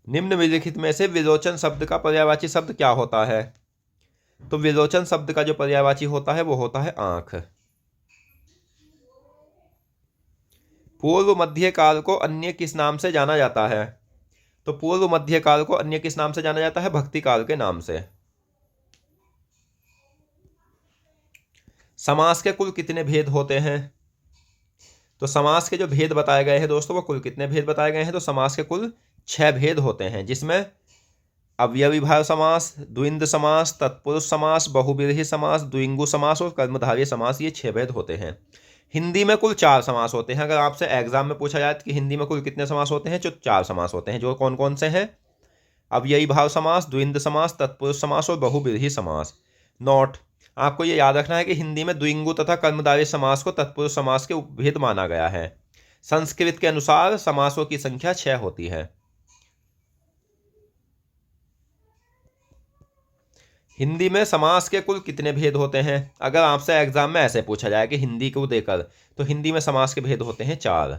निम्नलिखित में से विलोचन शब्द का पर्यायवाची शब्द क्या होता है? तो विलोचन शब्द का जो पर्यायवाची होता है वो होता है आंख। पूर्व मध्य काल को अन्य किस नाम से जाना जाता है? तो पूर्व मध्य काल को अन्य किस नाम से जाना जाता है? भक्ति काल के नाम से। समास के कुल कितने भेद होते हैं? तो समास के जो भेद बताए गए हैं दोस्तों वो कुल कितने भेद बताए गए हैं? तो समास के कुल 6 भेद होते हैं, जिसमें अव्ययीभाव समास, द्विंद समास, तत्पुरुष समास, बहुव्रीहि समास, द्विंगु समास और कर्मधारय समास, ये 6 भेद होते हैं। हिंदी में कुल 4 समास होते हैं। अगर आपसे एग्जाम में पूछा जाए कि हिंदी में कुल कितने समास होते हैं, तो 4 समास होते हैं। जो कौन कौन से हैं? अव्ययीभाव समास, द्विंद समास, तत्पुरुष समास और बहुव्रीहि समास। नोट, आपको ये याद रखना है कि हिंदी में द्विंगु तथा कर्मधारय समास को तत्पुरुष समास के उपभेद माना गया है। संस्कृत के अनुसार समासों की संख्या 6 होती है। हिंदी में समास के कुल कितने भेद होते हैं? अगर आपसे एग्जाम में ऐसे पूछा जाए कि हिंदी को देकर, तो हिंदी में समास के भेद होते हैं 4,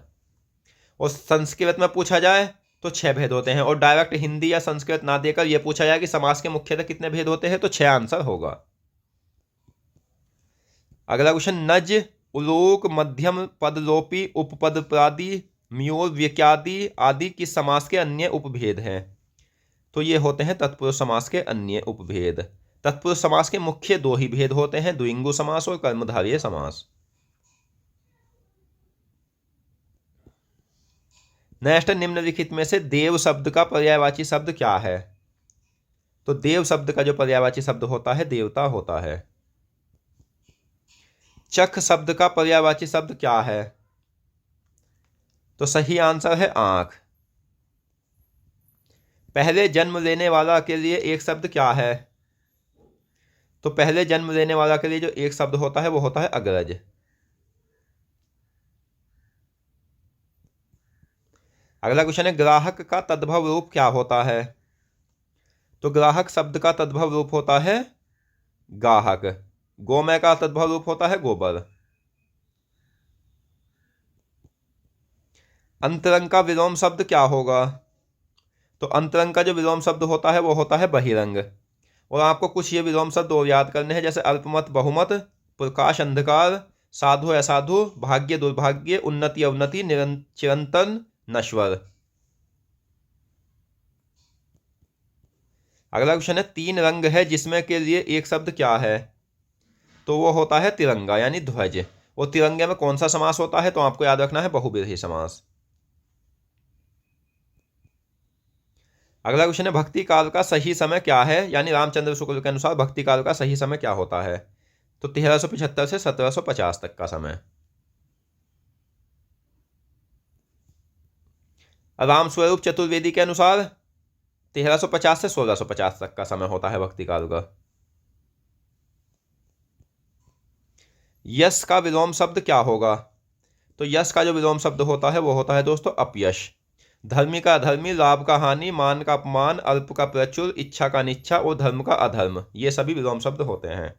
और संस्कृत में पूछा जाए तो 6 भेद होते हैं। और डायरेक्ट हिंदी या संस्कृत ना देकर यह पूछा जाए कि समास के मुख्यतः कितने भेद होते हैं, तो 6 आंसर होगा। अगला क्वेश्चन, नज, उलोक, मध्यम पद लोपी, उपपद प्रादि म्यूल, व्यक्यादि आदि किस समास के अन्य उपभेद हैं? तो ये होते हैं तत्पुरुष समास के अन्य उपभेद। तत्पुरुष समास के मुख्य दो ही भेद होते हैं, द्विगु समास और कर्मधारय समास। नेक्स्ट, निम्नलिखित में से देव शब्द का पर्यायवाची शब्द क्या है? तो देव शब्द का जो पर्यायवाची शब्द होता है देवता होता है। चख शब्द का पर्यायवाची शब्द क्या है? तो सही आंसर है आंख। पहले जन्म लेने वाला के लिए एक शब्द क्या है? तो पहले जन्म लेने वाला के लिए जो एक शब्द होता है वो होता है अग्रज। अगला क्वेश्चन है, ग्राहक का तद्भव रूप क्या होता है? तो ग्राहक शब्द का तद्भव रूप होता है गाहक। गोमय का तद्भव रूप होता है गोबर। अंतरंग का विलोम शब्द क्या होगा? तो अंतरंग का जो विलोम शब्द होता है वो होता है बहिरंग। और आपको कुछ ये विलोम शब्द और याद करने हैं, जैसे अल्पमत बहुमत, प्रकाश अंधकार, साधु असाधु, भाग्य दुर्भाग्य, उन्नति अवनति, चिरंतन नश्वर। अगला क्वेश्चन है, तीन रंग है जिसमें के लिए एक शब्द क्या है? तो वो होता है तिरंगा यानी ध्वज। और तिरंगे में कौन सा समास होता है? तो आपको याद रखना है बहुव्रीहि समास। अगला क्वेश्चन है, भक्ति काल का सही समय क्या है? यानी रामचंद्र शुक्ल के अनुसार भक्ति काल का सही समय क्या होता है? तो 1375 से 1750 तक का समय। राम स्वरूप चतुर्वेदी के अनुसार 1350 से 1650 तक का समय होता है भक्ति काल का। यश का विलोम शब्द क्या होगा? तो यश का जो विलोम शब्द होता है वो होता है दोस्तों अपयश। धर्मी का अधर्मी, लाभ का हानि, मान का अपमान, अल्प का प्रचुर, इच्छा का निच्छा और धर्म का अधर्म, ये सभी विलोम शब्द होते हैं।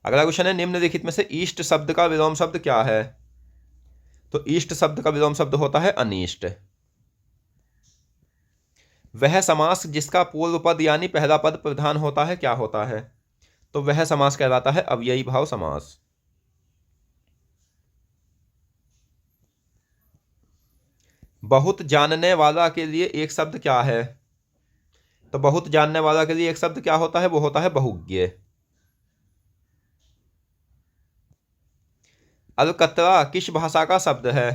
अगला क्वेश्चन है, निम्नलिखित में से इष्ट शब्द का विलोम शब्द क्या है? तो इष्ट शब्द का विलोम शब्द होता है अनिष्ट। वह समास जिसका पूर्व पद यानी पहला पद प्रधान होता है क्या होता है? तो वह समास कहलाता है अव्ययी भाव समास। बहुत जानने वाला के लिए एक शब्द क्या है? तो बहुत जानने वाला के लिए एक शब्द क्या होता है? वो होता है बहुज्ञ। अलकतरा किस भाषा का शब्द है?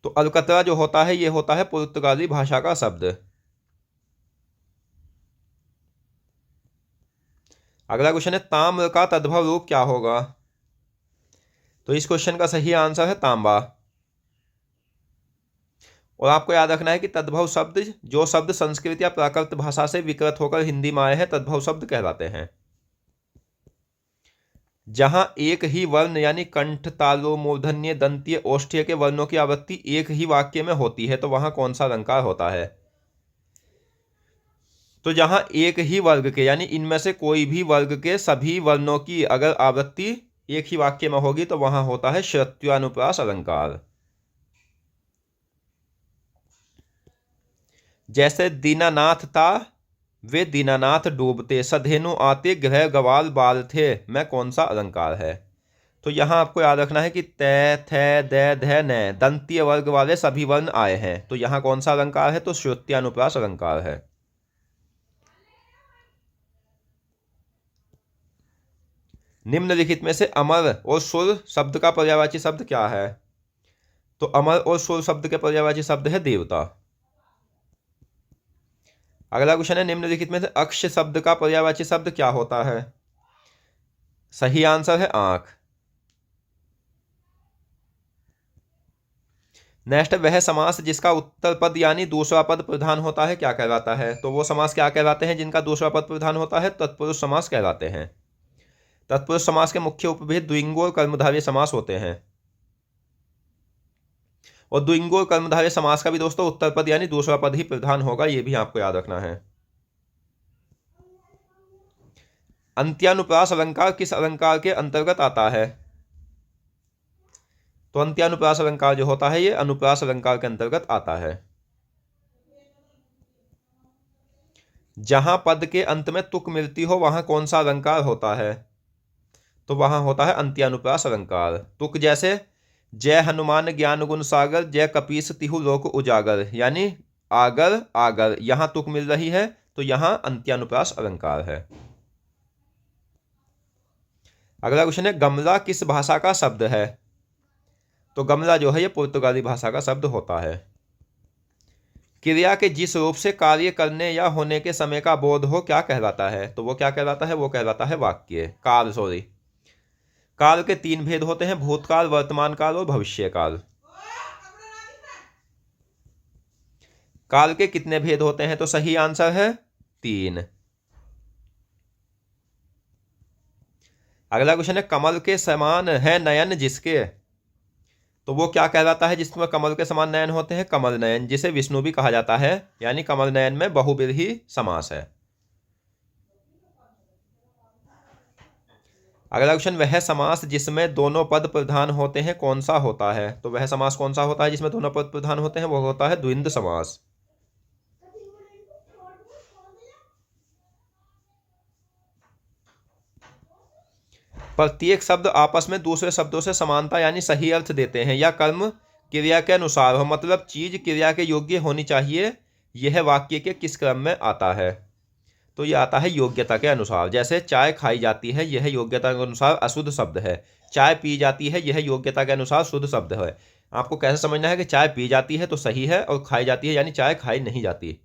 तो अलकतरा जो होता है ये होता है पुर्तगाली भाषा का शब्द। अगला क्वेश्चन है, ताम्र का तद्भव रूप क्या होगा? तो इस क्वेश्चन का सही आंसर है तांबा। और आपको याद रखना है कि तद्भव शब्द जो शब्द संस्कृत या प्राकृत भाषा से विकृत होकर हिंदी में आए हैं तद्भव शब्द कहलाते हैं। जहां एक ही वर्ण यानी कंठ, तालु, मूर्धन्य, दंतीय, ओष्ठ्य के वर्णों की आवृत्ति एक ही वाक्य में होती है तो वहां कौन सा अलंकार होता है? तो जहां एक ही वर्ग के यानी इनमें से कोई भी वर्ग के सभी वर्णों की अगर आवृत्ति एक ही वाक्य में होगी तो वहां होता है श्रुत्यानुप्रास अलंकार। जैसे दीनानाथ था वे दीनानाथ डूबते, सधेनु आते गृह गवाल बाल थे, मैं कौन सा अलंकार है? तो यहां आपको याद रखना है कि तै, थे, दे, ध, न दंतीय वर्ग वाले सभी वर्ण आए हैं तो यहां कौन सा अलंकार है? तो श्रुत्यानुप्रास अलंकार है। निम्नलिखित में से अमर और सुर शब्द का पर्यायवाची शब्द क्या है? तो अमर और सुर शब्द के पर्यायवाची शब्द है देवता। अगला क्वेश्चन है, निम्नलिखित में से अक्ष शब्द का पर्यायवाची शब्द क्या होता है? सही आंसर है आंख। नेक्स्ट, वह समास जिसका उत्तर पद यानी दूसरा पद प्रधान होता है क्या कहलाता है? तो वो समास क्या कहलाते हैं जिनका दूसरा पद प्रधान होता है? तत्पुरुष समास कहलाते हैं। तत्पुरुष समास के मुख्य उपभेद द्विगु और कर्मधारय समास होते हैं। और द्विगु और कर्मधारय समास का भी दोस्तों उत्तर पद यानी दूसरा पद ही प्रधान होगा, ये भी आपको याद रखना है। अंत्यानुप्रास अलंकार किस अलंकार के अंतर्गत आता है? तो अंत्यानुप्रास अलंकार जो होता है ये अनुप्रास अलंकार के अंतर्गत आता है। जहां पद के अंत में तुक मिलती हो वहां कौन सा अलंकार होता है? तो वहां होता है अंत्यानुप्रास अलंकार। तुक जैसे जय हनुमान ज्ञान गुण सागर, जय कपीस तिहु लोक उजागर, यानी आगर आगर, यहां तुक मिल रही है तो यहां अंत्यानुप्रास अलंकार है। अगला क्वेश्चन है गमला किस भाषा का शब्द है? तो गमला जो है ये पुर्तगाली भाषा का शब्द होता है। क्रिया के जिस रूप से कार्य करने या होने के समय का बोध हो क्या कहलाता है? तो वो क्या कहलाता है? वो कहलाता है वाक्य काल। सॉरी, काल के 3 भेद होते हैं, भूतकाल, वर्तमान काल और भविष्य काल। काल के कितने भेद होते हैं? तो सही आंसर है 3। अगला क्वेश्चन है कमल के समान है नयन जिसके? तो वो क्या कहलाता है जिसमें कमल के समान नयन होते हैं? कमल नयन, जिसे विष्णु भी कहा जाता है, यानी कमल नयन में बहुव्रीहि समास है। अगला क्वेश्चन वह समास जिसमें दोनों पद प्रधान होते हैं कौन सा होता है? तो वह समास कौन सा होता है जिसमें दोनों पद प्रधान होते हैं? वो होता है द्विंद समास। प्रत्येक शब्द आपस में दूसरे शब्दों से समानता यानी सही अर्थ देते हैं या कर्म क्रिया के अनुसार हो, मतलब चीज क्रिया के योग्य होनी चाहिए। यह वाक्य के किस क्रम में आता है? तो यह आता है योग्यता के अनुसार। जैसे चाय खाई जाती है, यह योग्यता के अनुसार अशुद्ध शब्द है। चाय पी जाती है, यह योग्यता के अनुसार शुद्ध शब्द है। आपको कैसे समझना है कि चाय पी जाती है तो सही है और खाई जाती है यानी चाय खाई नहीं जाती।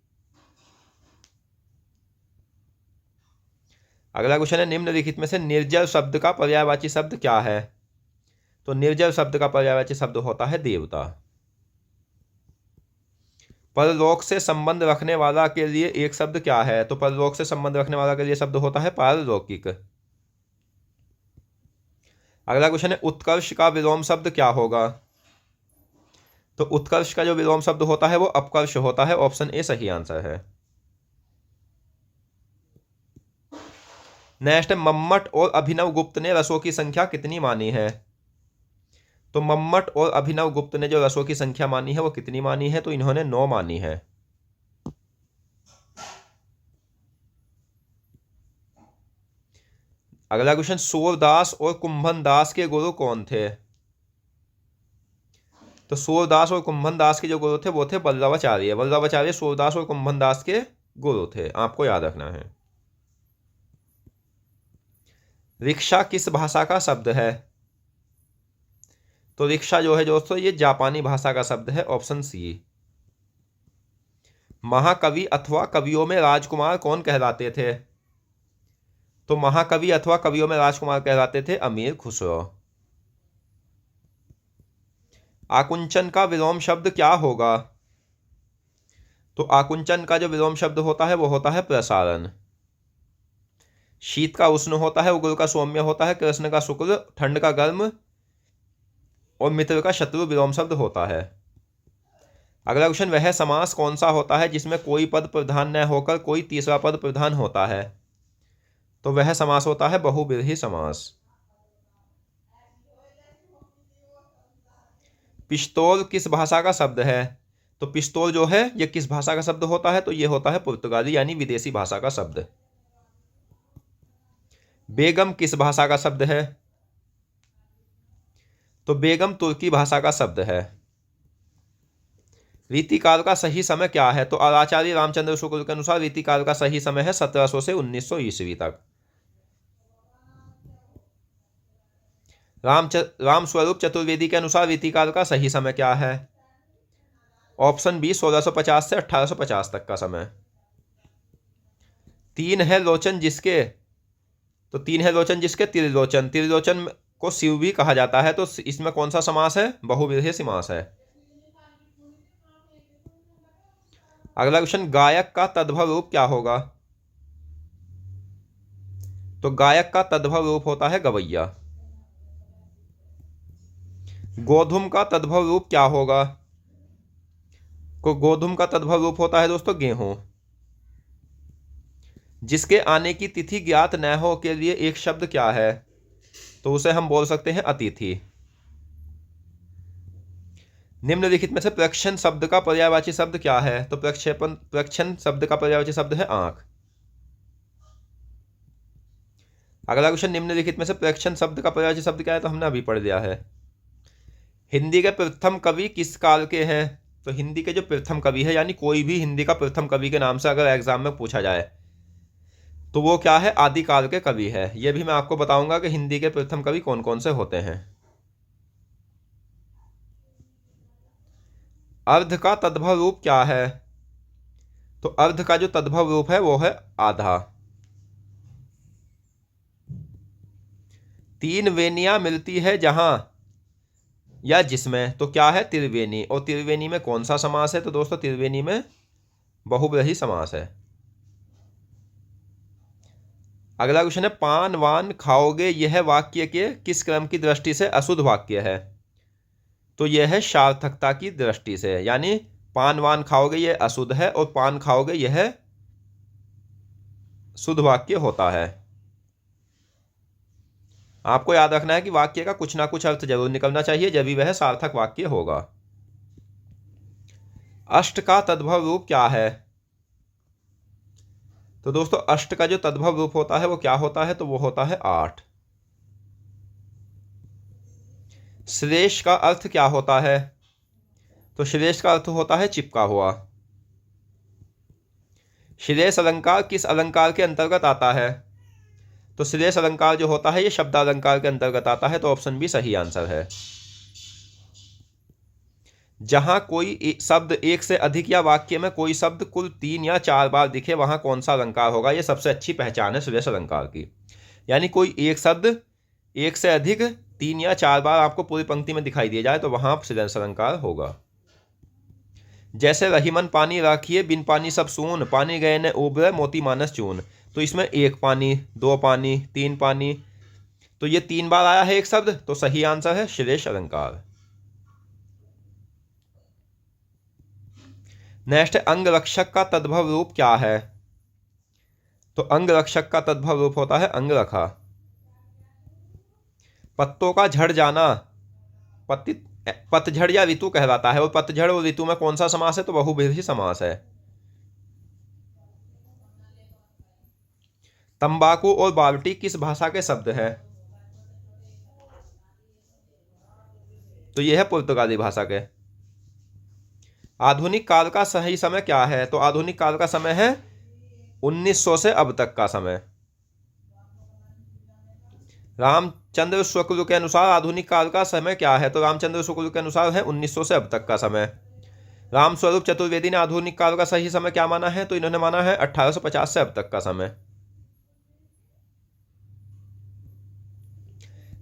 अगला क्वेश्चन है निम्नलिखित में से निर्जल शब्द का पर्यायवाची शब्द क्या है? तो निर्जल शब्द का पर्यायवाची शब्द होता है देवता। परलोक से संबंध रखने वाला के लिए एक शब्द क्या है? तो परलोक से संबंध रखने वाला के लिए शब्द होता है पारलौकिक। अगला क्वेश्चन है उत्कर्ष का विलोम शब्द क्या होगा? तो उत्कर्ष का जो विलोम शब्द होता है वो अपकर्ष होता है। ऑप्शन ए सही आंसर है। नेक्स्ट, मम्मट और अभिनव गुप्त ने रसों की संख्या कितनी मानी है? तो मम्मट और अभिनव गुप्त ने जो रसों की संख्या मानी है वो कितनी मानी है? तो इन्होंने 9 मानी है। अगला क्वेश्चन सूरदास और कुंभन दास के गुरु कौन थे? तो सूरदास और कुंभन दास के जो गुरु थे वो थे वल्लभाचार्य। वल्लभाचार्य सूरदास और कुंभन दास के गुरु थे, आपको याद रखना है। रिक्शा किस भाषा का शब्द है? तो रिक्शा जो है दोस्तों ये जापानी भाषा का शब्द है। Option C. महाकवि अथवा कवियों में राजकुमार कौन कहलाते थे? तो महाकवि अथवा कवियों में राजकुमार कहलाते थे अमीर खुसरो। आकुंचन का विलोम शब्द क्या होगा? तो आकुंचन का जो विलोम शब्द होता है वो होता है प्रसारण। शीत का उष्ण होता है, उग्र का सौम्य होता है, कृष्ण का शुक्ल, ठंड का गर्म और मित्र का शत्रु विलोम शब्द होता है। अगला क्वेश्चन वह समास कौन सा होता है जिसमें कोई पद प्रधान न होकर कोई तीसरा पद प्रधान होता है? तो वह समास होता है बहुव्रीहि समास। पिस्तौल किस भाषा का शब्द है? तो पिस्तौल जो है ये किस भाषा का शब्द होता है? तो ये होता है पुर्तगाली यानी विदेशी भाषा का शब्द। बेगम किस भाषा का शब्द है? तो बेगम तुर्की भाषा का शब्द है। रीतिकाल का सही समय क्या है? तो आचार्य रामचंद्र शुक्ल के अनुसार रीतिकाल का सही समय है 1700 से 1900 ईस्वी तक। रामस्वरूप चतुर्वेदी के अनुसार रीतिकाल का सही समय क्या है? ऑप्शन बी 1650 से 1850 तक का समय। 3 है लोचन जिसके? तो 3 है लोचन जिसके त्रिलोचन। त्रिलोचन को शिव भी कहा जाता है, तो इसमें कौन सा समास है? बहुव्रीहि समास है। अगला क्वेश्चन गायक का तद्भव रूप क्या होगा? तो गायक का तद्भव रूप होता है गवैया। गोधूम का तद्भव रूप क्या होगा? को गोधूम का तद्भव रूप होता है दोस्तों गेहूं। जिसके आने की तिथि ज्ञात न हो के लिए एक शब्द क्या है? तो उसे हम बोल सकते हैं अतिथि। निम्नलिखित में से प्रक्षण शब्द का पर्यायवाची शब्द क्या है? तो प्रक्षण शब्द का पर्यायवाची शब्द है आंख। अगला क्वेश्चन, निम्नलिखित में से प्रेक्षण शब्द का पर्यायवाची शब्द क्या है? तो हमने अभी पढ़ लिया है। हिंदी के प्रथम कवि किस काल के हैं? तो हिंदी के जो प्रथम कवि है, यानी कोई भी हिंदी का प्रथम कवि के नाम से अगर एग्जाम में पूछा जाए तो वो क्या है? आदिकाल के कवि है। ये भी मैं आपको बताऊंगा कि हिंदी के प्रथम कवि कौन कौन से होते हैं। अर्ध का तद्भव रूप क्या है? तो अर्ध का जो तद्भव रूप है वो है आधा। तीन वेनियां मिलती है जहां या जिसमें, तो क्या है? त्रिवेणी। और त्रिवेणी में कौन सा समास है? तो दोस्तों त्रिवेणी में बहुब्रीहि समास है। अगला क्वेश्चन है, पान वान खाओगे, यह वाक्य के किस क्रम की दृष्टि से अशुद्ध वाक्य है? तो यह है सार्थकता की दृष्टि से, यानी पान वान खाओगे यह अशुद्ध है और पान खाओगे यह शुद्ध वाक्य होता है। आपको याद रखना है कि वाक्य का कुछ ना कुछ अर्थ जरूर निकलना चाहिए, जब भी वह सार्थक वाक्य होगा। अष्ट का तद्भव रूप क्या है? तो दोस्तों अष्ट का जो तद्भव रूप होता है वो क्या होता है? तो वो होता है 8। श्रेष्ठ का अर्थ क्या होता है? तो श्रेष्ठ का अर्थ होता है चिपका हुआ। श्रेष्ठ अलंकार किस अलंकार के अंतर्गत आता है? तो श्रेष्ठ अलंकार जो होता है ये शब्द अलंकार के अंतर्गत आता है, तो ऑप्शन बी सही आंसर है। जहां कोई शब्द एक से अधिक या वाक्य में कोई शब्द कुल 3 या 4 बार दिखे वहां कौन सा अलंकार होगा? ये सबसे अच्छी पहचान है श्रेष्ठ अलंकार की। यानी कोई एक शब्द एक से अधिक 3 या 4 बार आपको पूरी पंक्ति में दिखाई दिया जाए तो वहां श्रेष्ठ अलंकार होगा। जैसे रहीमन पानी राखिए, बिन पानी सब सून, पानी गए न उबरे, मोती मानस चून। तो इसमें 1 पानी, 2 पानी, 3 पानी, तो ये 3 बार आया है एक शब्द, तो सही आंसर है श्रेष्ठ अलंकार। नेक्स्ट, अंगरक्षक का तद्भव रूप क्या है? तो अंगरक्षक का तद्भव रूप होता है अंगरखा। पत्तों का झड़ जाना पतझड़ या ऋतु कहलाता है, और पतझड़ और ऋतु में कौन सा समास है? तो बहुव्रीहि समास है। तंबाकू और बाल्टी किस भाषा के शब्द है? तो यह है पुर्तगाली भाषा के। आधुनिक काल का सही समय क्या है? तो आधुनिक काल का समय है 1900 से अब तक का समय। रामचंद्र शुक्ल के अनुसार आधुनिक काल का समय क्या है? तो रामचंद्र शुक्ल के अनुसार है 1900 से अब तक का समय। रामस्वरूप चतुर्वेदी ने आधुनिक काल का सही समय क्या माना है? तो इन्होंने माना है 1850 से अब तक का समय।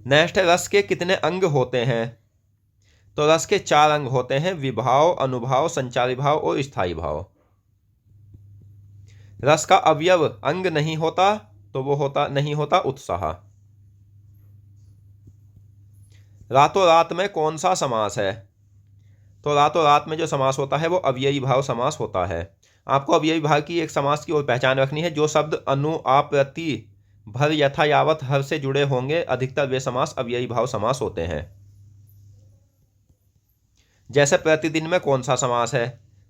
नेक्स्ट है, रस के कितने अंग होते हैं? तो रस के 4 अंग होते हैं, विभाव, अनुभाव, संचारी भाव और स्थायी भाव। रस का अवयव अंग नहीं होता, तो वो नहीं होता उत्साह। रातों रात में कौन सा समास है? तो रातों रात में जो समास होता है वो अव्ययी भाव समास होता है। आपको अव्ययी भाव की एक समास की और पहचान रखनी है। जो शब्द अनु, आप्रति, भर, यथा, यावत, हर से जुड़े होंगे अधिकतर वे समास अव्ययी भाव समास होते हैं। जैसे प्रतिदिन में कौन सा समास है?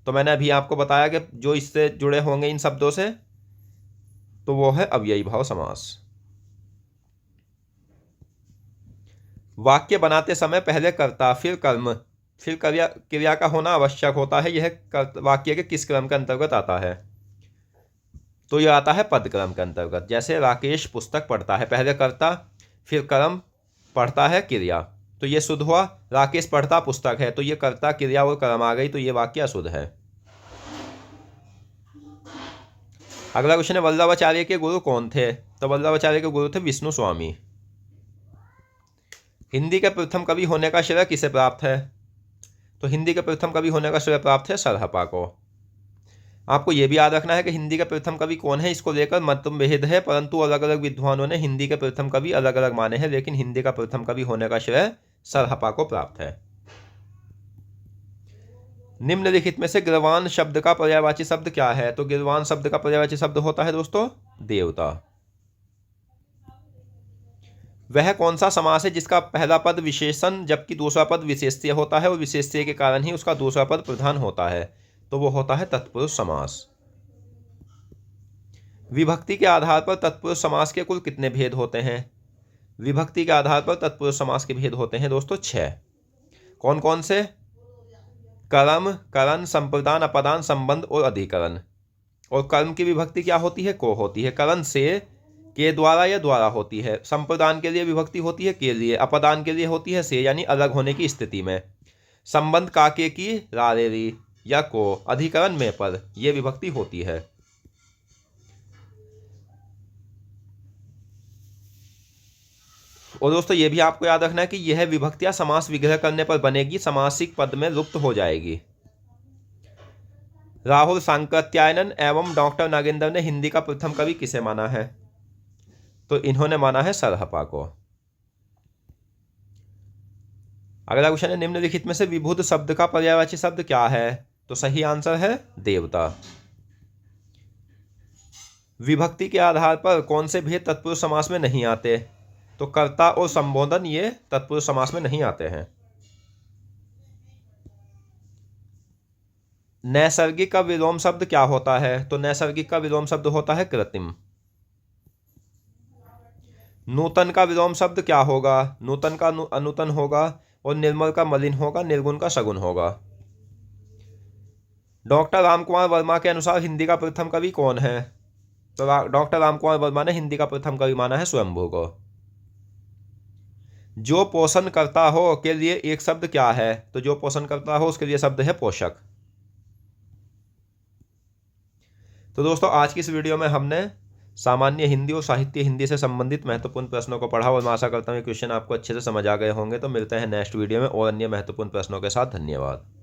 तो मैंने अभी आपको बताया कि जो इससे जुड़े होंगे इन शब्दों से, तो वो है अव्ययी भाव समास। वाक्य बनाते समय पहले कर्ता फिर कर्म फिर क्रिया का होना आवश्यक होता है। यह वाक्य के किस क्रम के अंतर्गत आता है? तो यह आता है पद क्रम के अंतर्गत। जैसे राकेश पुस्तक पढ़ता है, पहले कर्ता फिर कर्म, पढ़ता है क्रिया, तो ये शुद्ध हुआ। राकेश पढ़ता पुस्तक है, तो ये कर्ता क्रिया और कर्म आ गई, तो ये वाक्य अशुद्ध है। अगला क्वेश्चन है, वल्लभाचार्य के गुरु कौन थे? तो वल्लभाचार्य के गुरु थे विष्णु स्वामी। हिंदी के प्रथम कवि होने का श्रेय किसे प्राप्त है? तो हिंदी के प्रथम कवि होने का श्रेय प्राप्त है सरहपा को। आपको यह भी याद रखना है कि हिंदी के प्रथम कवि कौन है, इसको लेकर मतभेद है, परंतु अलग अलग विद्वानों ने हिंदी के प्रथम कवि अलग अलग माने हैं, लेकिन हिंदी का प्रथम कवि होने का श्रेय सरहपा को प्राप्त है। निम्नलिखित में से गिरवान शब्द का पर्यायवाची शब्द क्या है? तो गिरवान शब्द का पर्यायवाची शब्द होता है दोस्तों देवता। वह कौन सा समास है जिसका पहला पद विशेषण जबकि दूसरा पद विशेष्य होता है और विशेष्य के कारण ही उसका दूसरा पद प्रधान होता है? तो वो होता है तत्पुरुष समास। विभक्ति के आधार पर तत्पुरुष समास के कुल कितने भेद होते हैं? विभक्ति के आधार पर तत्पुरुष समास के भेद होते हैं दोस्तों 6। कौन कौन से? कर्म, करण, संप्रदान, अपदान, संबंध और अधिकरण। और कर्म की विभक्ति क्या होती है? को होती है। करण से, के द्वारा या द्वारा होती है। संप्रदान के लिए विभक्ति होती है के लिए। अपदान के लिए होती है से, यानी अलग होने की स्थिति में। संबंध का, के की, रा रे री या को। अधिकरण में पर, यह विभक्ति होती है। और दोस्तों ये भी आपको याद रखना है कि यह विभक्तियां समास विग्रह करने पर बनेगी, समासिक पद में लुप्त हो जाएगी। राहुल सांकृत्यायन एवं डॉक्टर नागेंद्र ने हिंदी का प्रथम कवि किसे माना है? तो इन्होंने माना है सरहपा को। अगला क्वेश्चन है, निम्नलिखित में से विबुध शब्द का पर्यायवाची शब्द क्या है? तो सही आंसर है देवता। विभक्ति के आधार पर कौन से भेद तत्पुरुष समास में नहीं आते? तो कर्ता और संबोधन ये तत्पुरुष समास में नहीं आते हैं। नैसर्गिक का विलोम शब्द क्या होता है? तो नैसर्गिक का विलोम शब्द होता है कृत्रिम। नूतन का विलोम शब्द क्या होगा? नूतन का अनूतन होगा, और निर्मल का मलिन होगा, निर्गुण का सगुण होगा। डॉक्टर रामकुमार वर्मा के अनुसार हिंदी का प्रथम कवि कौन है? तो डॉक्टर रामकुमार वर्मा ने हिंदी का प्रथम कवि माना है स्वयंभू को। जो पोषण करता हो के लिए एक शब्द क्या है? तो जो पोषण करता हो उसके लिए शब्द है पोषक। तो दोस्तों आज की इस वीडियो में हमने सामान्य हिंदी और साहित्य हिंदी से संबंधित महत्वपूर्ण प्रश्नों को पढ़ा, और मैं आशा करता हूँ क्वेश्चन आपको अच्छे से समझ आ गए होंगे। तो मिलते हैं नेक्स्ट वीडियो में और अन्य महत्वपूर्ण प्रश्नों के साथ। धन्यवाद।